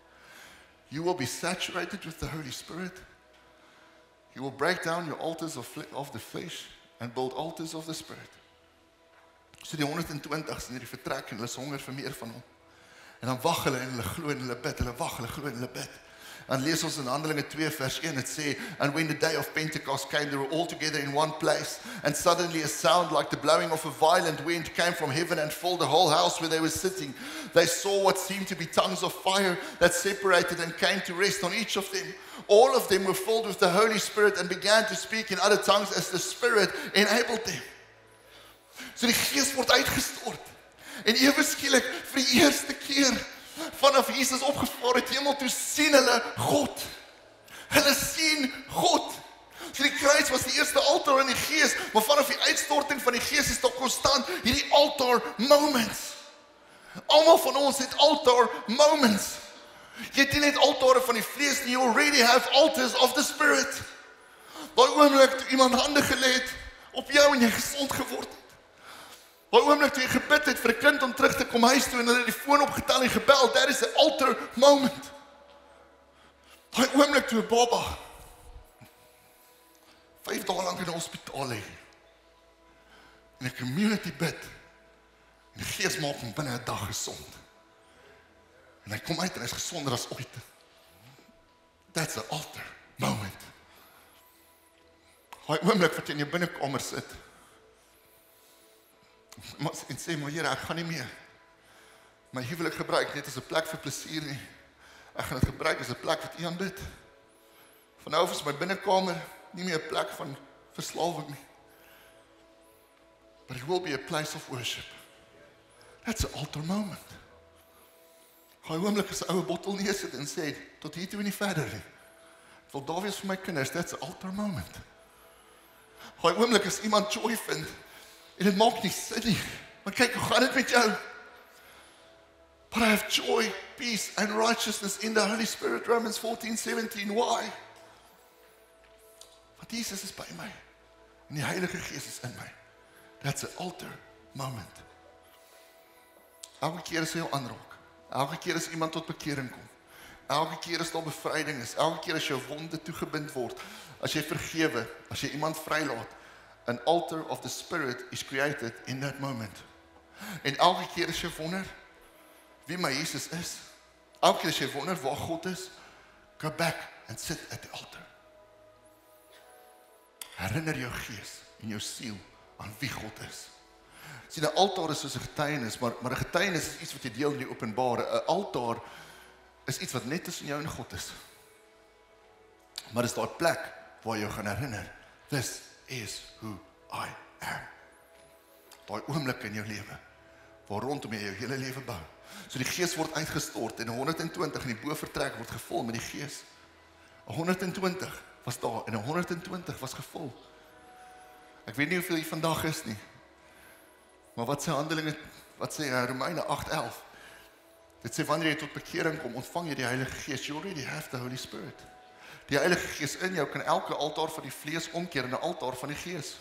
You will be saturated with the Holy Spirit. You will break down your altars of the flesh and build altars of the Spirit. So die 120's in hierdie vertrek en hulle is honger vir meer van hom. En dan wag hulle en hulle glo en hulle bid, hulle wag, hulle glo en hulle bid. En lees ons in Handelinge 2 vers 1, het sê, and when the day of Pentecost came, they were all together in one place, and suddenly a sound like the blowing of a violent wind came from heaven and filled the whole house where they were sitting. They saw what seemed to be tongues of fire that separated and came to rest on each of them. All of them were filled with the Holy Spirit and began to speak in other tongues as the Spirit enabled them. So die Gees word uitgestort. En ewe skielik vir die eerste keer vanaf Jesus opgevaar het hemel toe sien hulle God. Hulle sien God. So die kruis was die eerste altaar in die Gees, maar vanaf die uitstorting van die Gees is daar konstant hierdie altaar moments. Almal van ons het altaar moments. Jy het nie net altare van die vlees nie, you already have altars of the Spirit. Daai oomblik toe iemand hande gelê het op jou en jy gesond geword het. Daai oomblik toe jy gebid het vir 'n kind om terug te kom huis toe en hulle die foon opgetel en gebel, that is 'n altar moment. Daai oomblik toe 'n baba 5 dae lank in die hospitaal lê en 'n community bid en die Gees maak hom binne 'n dag gesond. En hy kom uit en hy is gesonder as ooit. That's an altar moment. Daai oomblik wat jy in jou binnekamer sit en sê, maar Here, ek gaan nie meer my huwelik gebruik net as 'n plek vir plesier nie. Ek gaan dit gebruik as 'n plek wat U aanbid. Van nou af is my binnekamer nie meer 'n plek van verslawing nie. But it will be a place of worship. That's an altar moment. Daai oomblik as 'n oue bottel neersit en sê, tot hier toe en nie verder nie. Wil daar wees vir my kinders, that's an altar moment. Daai oomblik as iemand joy vind, en dit maak nie sin nie. Maar kyk, hoe gaan dit met jou? But I have joy, peace and righteousness in the Holy Spirit, Romans 14:17. Why? Want Jesus is by my. En die Heilige Gees is in my. That's an altar moment. Elke keer as jy jou aanraak. Elke keer as iemand tot bekering kom. Elke keer as daar bevryding is. Elke keer as jou wonde toegebind word. As jy vergewe. As jy iemand vrylaat. An altar of the Spirit is created in that moment. En elke keer as jy wonder wie my Jesus is, elke keer as jy wonder waar God is, go back and sit at the altar. herinner jou gees en jou siel aan wie God is. Sien, 'n altaar is soos 'n getuienis, maar 'n getuienis is iets wat jy deel in die openbare. 'n Altaar is iets wat net tussen jou en God is. Maar is daar 'n plek waar jy jou gaan herinner, this is who I am. Daai oomblik in jou lewe, waar rondom jy jou hele lewe bou. So die gees word uitgestort en 120 in die bovertrek word gevul met die gees. 120 was daar en 120 was gevul. Ek weet nie hoeveel jy vandag is nie. Maar wat sê Handelinge, wat sê Romeine 8:11? Dit sê wanneer jy tot bekering kom, ontvang jy die Heilige Gees. You already have the Holy Spirit. Die Heilige Gees in jou kan elke altaar van die vlees omkeer in 'n altaar van die Gees.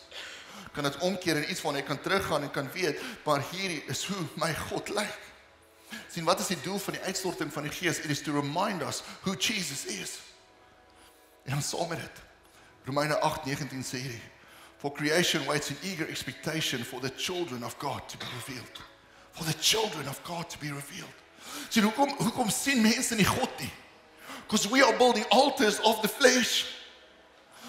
Kan dit omkeer in iets waarna jy kan teruggaan en kan weet, maar hierdie is hoe my God lyk. Sien, wat is die doel van die uitstorting van die Gees? It is to remind us who Jesus is. En dan saam met dit. Romeine 8:19 sê hierdie, for creation waits in eager expectation for the children of God to be revealed. For the children of God to be revealed. Sien, hoekom sien mense nie God nie? Because we are building altars of the flesh.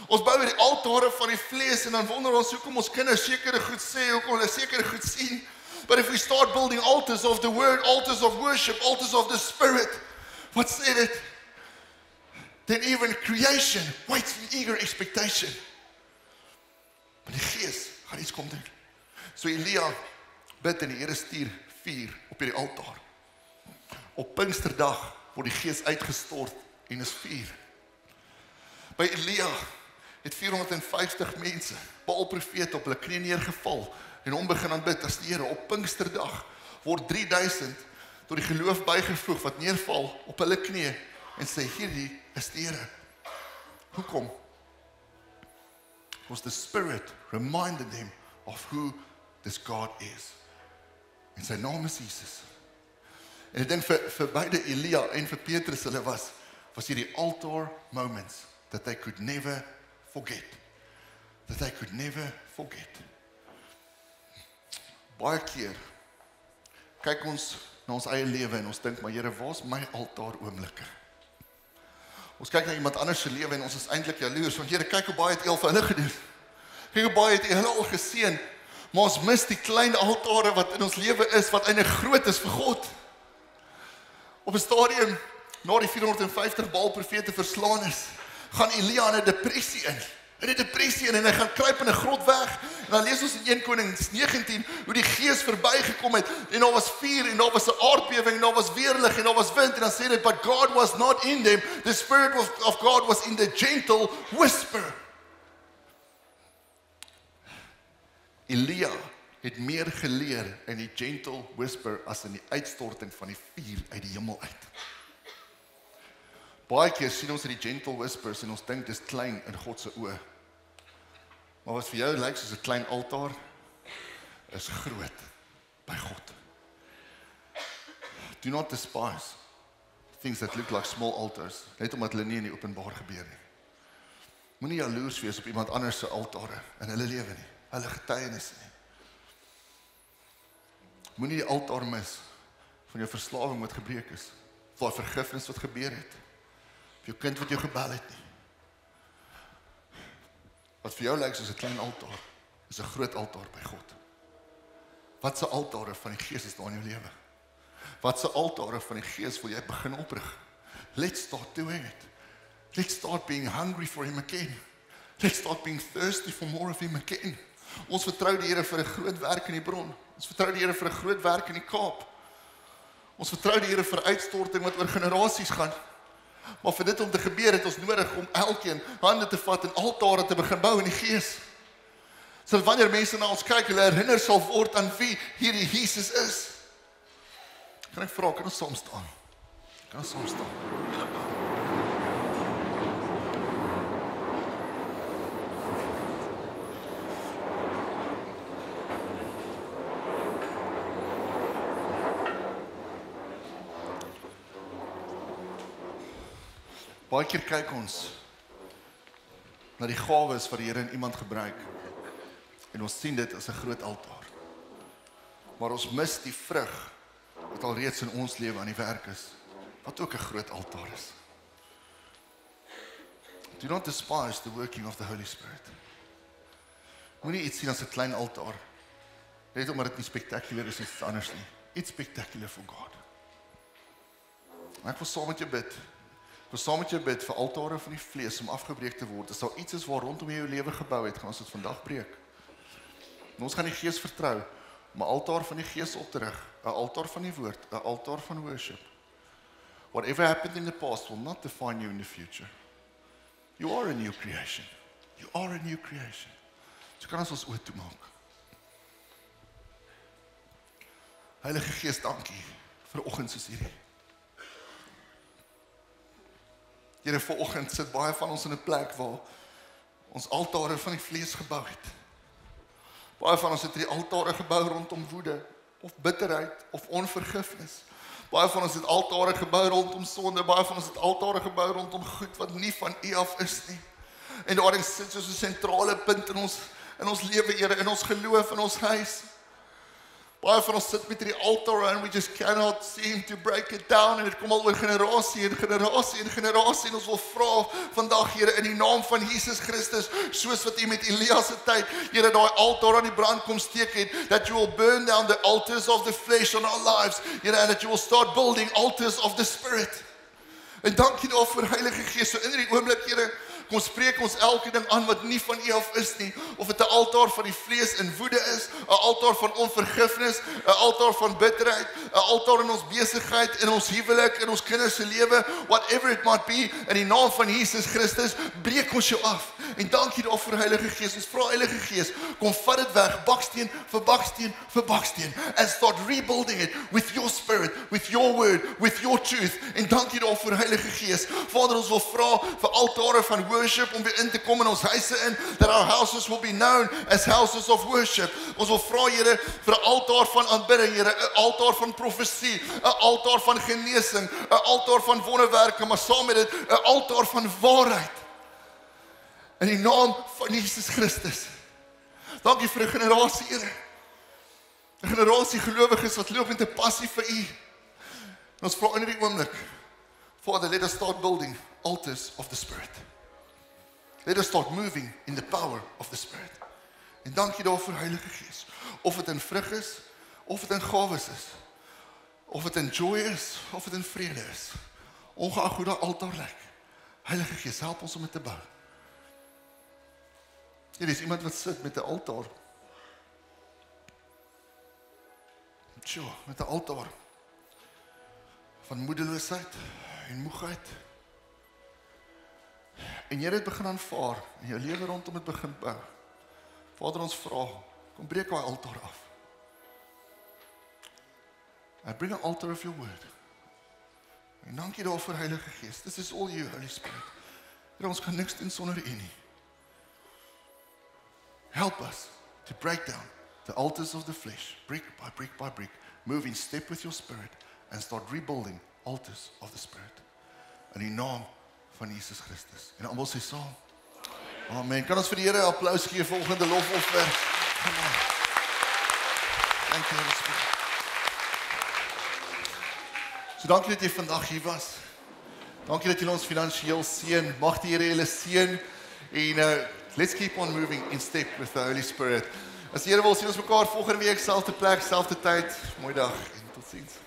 Ons bou die altare van die vlees en dan wonder ons hoekom ons kinders sekere goed sê, hoekom hulle sekere goed sien. But if we start building altars of the word, altars of worship, altars of the spirit, what said it? Then even creation waits in eager expectation. Maar die Gees gaan iets kom doen. So Elia bid en die Here stuur vuur op hierdie altaar. Op Pinksterdag word die Gees uitgestort en is vuur. By Elia het 450 mense, Baal profete op hulle knie neergeval en hom begin aanbid as die Here. Op Pinksterdag word 3000 tot die geloof bygevoeg wat neerval op hulle knie en sê hierdie is die Here. Hoekom? Because the Spirit reminded them of who this God is. En sy naam is Jesus. En ek dink vir beide Elia en vir Petrus hulle was hierdie altar moments that they could never forget. That they could never forget. Baie keer kyk ons na ons eie lewe en ons dink, maar Here, waar's my altaar oomblikke? Ons kyk na iemand anders se lewe en ons is eintlik jaloers, want Here, kyk hoe baie het U al vir hulle gedoen. Kyk hoe baie het U hulle al geseën, maar ons mis die klein altare wat in ons lewe is, wat eintlik groot is vir God. Op 'n stadium, na die 450 Baal profete verslaan is, gaan Elia in 'n depressie in. En hy gaan kruip in 'n grot weg. En dan lees ons in 1 Konings 19 hoe die Gees verbygekom het en daar was vuur en daar was 'n aardbewing en daar was weerlig en daar was wind en dan sê dit, but God was not in them. The Spirit of God was in the gentle whisper. Elia het meer geleer in die gentle whisper as in die uitstorting van die vuur uit die hemel uit. Baie keer sien ons die gentle whispers en ons dink dis klein in God se oë. Maar wat vir jou lyk soos 'n klein altaar, is groot by God. Do not despise things that look like small altars, net omdat hulle nie in die openbaar gebeur nie. Moenie jaloers wees op iemand anders se altare in hulle lewe nie, hulle getuienisse nie. Moenie die altaar mis van jou verslawing wat gebreek is, of daai vergifnis wat gebeur het, of jou kind wat jou gebel het nie. Wat vir jou lyk soos 'n klein altaar, is 'n groot altaar by God. Wat se altare van die Gees is daar in jou lewe? Wat se altare van die Gees wil jy begin oprig? Let's start doing it. Let's start being hungry for Him again. Let's start being thirsty for more of Him again. Ons vertrou die Here vir 'n groot werk in die bron. Ons vertrou die Here vir 'n groot werk in die Kaap. Ons vertrou die Here vir uitstorting wat oor generasies gaan. Maar vir dit om te gebeur het ons nodig om elkeen hande te vat en altare te begin bou in die Gees. Sodat wanneer mense na ons kyk, hulle herinner sal word aan wie hierdie Jesus is. Kan ek vra, kan ons saam staan? Kan ons saam staan? Baie keer kyk ons na die gawes wat die Here in iemand gebruik en ons sien dit as 'n groot altaar. Maar ons mis die vrug wat al reeds in ons lewe aan die werk is, wat ook 'n groot altaar is. Do not despise the working of the Holy Spirit. Moenie iets sien as 'n klein altaar. Net omdat dit nie spektakulêr is, iets anders nie. Iets spectacular for God. En ek wil saam met jou bid. Ek wil saam met jou bid vir altare van die vlees om afgebreek te word. As daar iets is waar rondom jy jou lewe gebou het, gaan ons dit vandag breek. En ons gaan die Gees vertrou om 'n altaar van die Gees op te rig, 'n altaar van die woord, 'n altaar van worship. Whatever happened in the past will not define you in the future. You are a new creation. You are a new creation. So kan ons oë toemaak. Heilige Gees, dankie vir 'n oggend soos hierdie. Here, vanoggend sit baie van ons in 'n plek waar ons altare van die vlees gebou het. Baie van ons het hierdie altare gebou rondom woede, of bitterheid, of onvergifnis. Baie van ons het altare gebou rondom sonde, baie van ons het altare gebou rondom goed wat nie van U af is nie. En daarin sit soos 'n sentrale punt in ons lewe, Here, in ons geloof, in ons huis. Baie van ons sit met hierdie altaar and we just cannot seem to break it down, en dit kom al oor generasie en generasie en generasie, en ons wil vra vandag, Here, in die naam van Jesus Christus, soos wat U met Elia se tyd, Here, daai altaar aan die brand kom steek het, that you will burn down the altars of the flesh on our lives, Here, and that you will start building altars of the Spirit. En dankie daarvoor, Heilige Gees, so in hierdie oomblik, Here, kom spreek ons elke ding aan wat nie van U af is nie, of dit 'n altaar van die vlees in woede is, 'n altaar van onvergifnis, 'n altaar van bitterheid, 'n altaar in ons besigheid, in ons huwelik, in ons kinders se lewe, whatever it might be, in die naam van Jesus Christus, breek ons jou af. En dankie daarvoor, Heilige Gees. Ons vra, Heilige Gees, kom vat dit weg, baksteen vir baksteen vir baksteen, and start rebuilding it with your spirit, with your word, with your truth. En dankie daarvoor, Heilige Gees. Vader, ons wil vra vir altare van worship om weer in te kom in ons huise in, that our houses will be known as houses of worship. Ons wil vra, Here, vir 'n altaar van aanbidding, Here, 'n altaar van profesie, 'n altaar van genesing, 'n altaar van wonderwerke, maar saam met dit 'n altaar van waarheid. In die naam van Jesus Christus. Dankie vir 'n generasie, Here. 'n Generasie gelowiges wat loop met 'n passie vir U. En ons vra in hierdie oomblik, Father, let us start building altars of the Spirit. Let us start moving in the power of the Spirit. En dankie daarvoor, Heilige Gees. Of dit in vrug is, of dit in gawes is, of dit in joy is, of dit in vrede is. Ongeag hoe daai altaar lyk. Heilige Gees, help ons om dit te bou. Hier is iemand wat sit met 'n altaar. Tjoh, met 'n altaar van moedeloosheid en moegheid. En jy het begin aanvaar en jou lewe rondom dit begin bou. Vader, ons vra, kom breek daai altaar af. I bring an altar of your word. En dankie daarvoor, Heilige Gees. This is all you, Holy Spirit. Here, ons kan niks doen sonder U nie. Help us to break down the altars of the flesh, brick by brick by brick, move in step with your Spirit, and start rebuilding altars of the Spirit. In die naam van Jesus Christus. En almal sê saam. Amen. Kan ons vir die Here 'n applaus gee vir volgende lofoffer? Dankie, Holy Spirit. So dankie dat jy vandag hier was. Dankie dat jy ons finansiëel seën. Mag die Here julle seën en let's keep on moving in step with the Holy Spirit. As die Here wil, sien ons mekaar volgende week, selfde plek, selfde tyd. Mooi dag en totsiens.